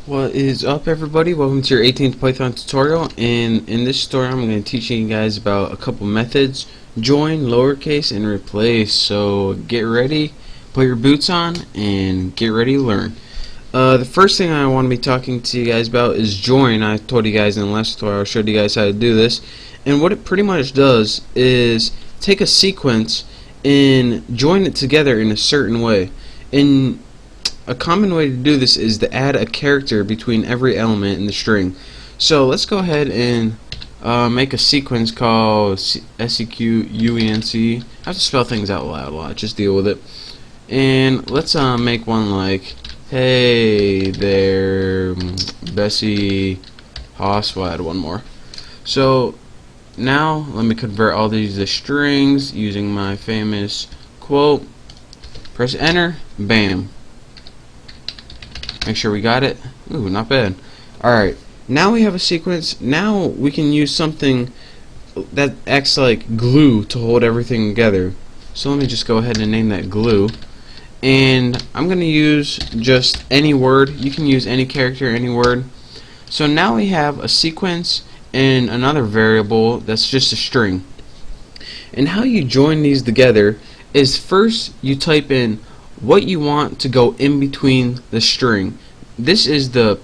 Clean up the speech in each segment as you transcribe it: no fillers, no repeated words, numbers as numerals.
What is up, everybody? Welcome to your 18th Python tutorial, and in this tutorial I'm going to teach you guys about a couple methods: join, lowercase, and replace. So get ready, put your boots on, and get ready to learn. The first thing I want to be talking to you guys about is join. I told you guys in the last tutorial, I showed you guys how to do this, and what it pretty much does is take a sequence and join it together in a certain way. And a common way to do this is to add a character between every element in the string. So let's go ahead and make a sequence called sequence. I have to spell things out loud a lot, just deal with it. And let's make one like, hey there, Bessie Haas. We'll add one more. So now let me convert all these to strings using my famous quote. Press enter, bam. Make sure we got it. Ooh, not bad. Alright, now we have a sequence. Now we can use something that acts like glue to hold everything together. So let me just go ahead and name that glue. And I'm going to use just any word. You can use any character, any word. So now we have a sequence and another variable that's just a string. And how you join these together is first you type in what you want to go in between the string. This is well,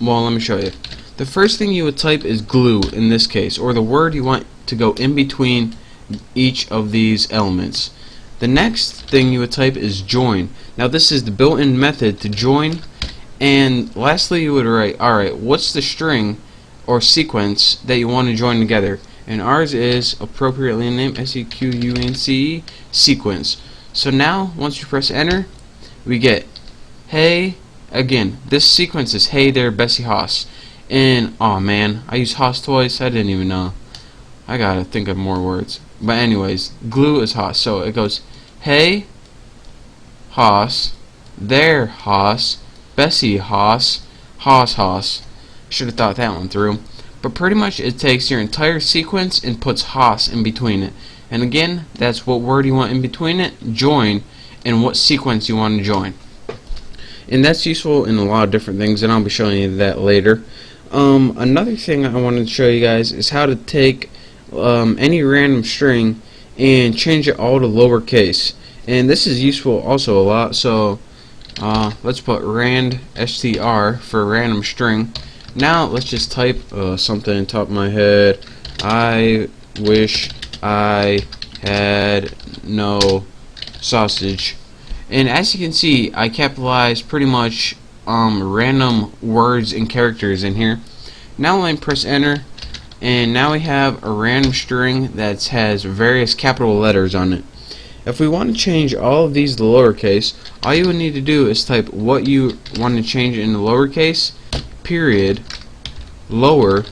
let me show you. The first thing you would type is glue in this case, or the word you want to go in between each of these elements. The next thing you would type is join. Now this is the built-in method to join. And lastly you would write, alright, what's the string or sequence that you want to join together? And ours is appropriately named sequence, sequence. So now, once you press enter, we get, hey, again, this sequence is hey there, Bessie Haas. And, oh man, I used Haas twice, I didn't even know. I gotta think of more words. But anyways, glue is Haas. So it goes, hey, Haas, there, Haas, Bessie Haas, Haas, Haas. Should have thought that one through. But pretty much it takes your entire sequence and puts Haas in between it. And again, that's what word you want in between it, join, and what sequence you want to join. And that's useful in a lot of different things, and I'll be showing you that later. Another thing I wanted to show you guys is how to take any random string and change it all to lowercase. And this is useful also a lot, so let's put rand str for random string. Now let's just type something on top of my head. I wish I had no sausage. And as you can see, I capitalized pretty much random words and characters in here. Now let me press enter, and now we have a random string that has various capital letters on it. If we want to change all of these to lowercase, all you would need to do is type what you want to change into lowercase, period, lower,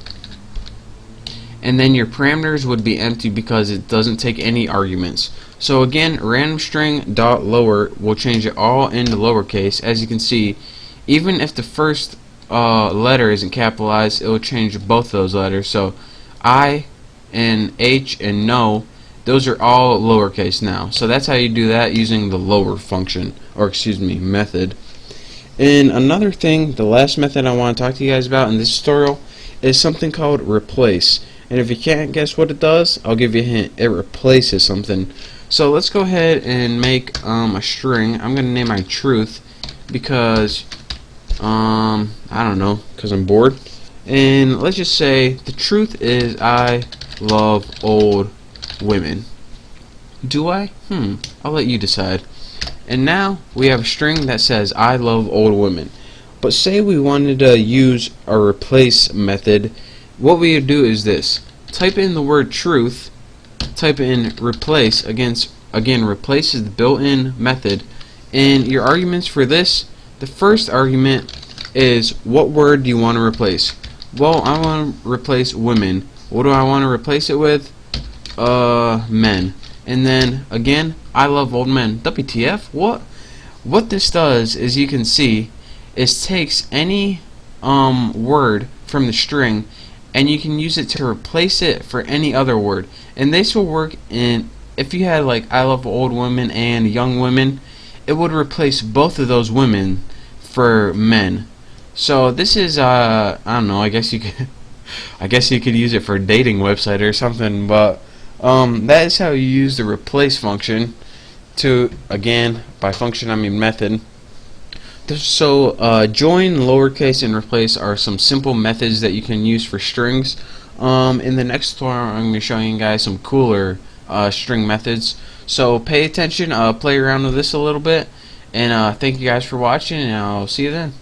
and then your parameters would be empty because it doesn't take any arguments. So again, random string dot lower will change it all into lowercase. As you can see, even if the first letter isn't capitalized, it will change both those letters. So I and H and no, those are all lowercase now. So that's how you do that using the lower function, or excuse me, method. And another thing, the last method I want to talk to you guys about in this tutorial is something called replace. And if you can't guess what it does, I'll give you a hint. It replaces something. So let's go ahead and make a string. I'm going to name mine truth because, I don't know, because I'm bored. And let's just say the truth is I love old women. Do I? I'll let you decide. And now we have a string that says I love old women. But say we wanted to use a replace method. What we would do is this: type in the word truth, type in replace. Again, replace is the built-in method, and your arguments for this, the first argument is what word do you want to replace? Well, I want to replace women. What do I want to replace it with? Men. And then again, I love old men. WTF? What this does is, you can see, is takes any word from the string, and you can use it to replace it for any other word. And this will work in, if you had like I love old women and young women, it would replace both of those women for men. So this is I don't know. I guess you could I guess you could use it for a dating website or something. But that is how you use the replace function. To again, by function I mean method. So join, lowercase, and replace are some simple methods that you can use for strings. In the next tutorial, I'm going to be showing you guys some cooler string methods. So pay attention, play around with this a little bit, and thank you guys for watching, and I'll see you then.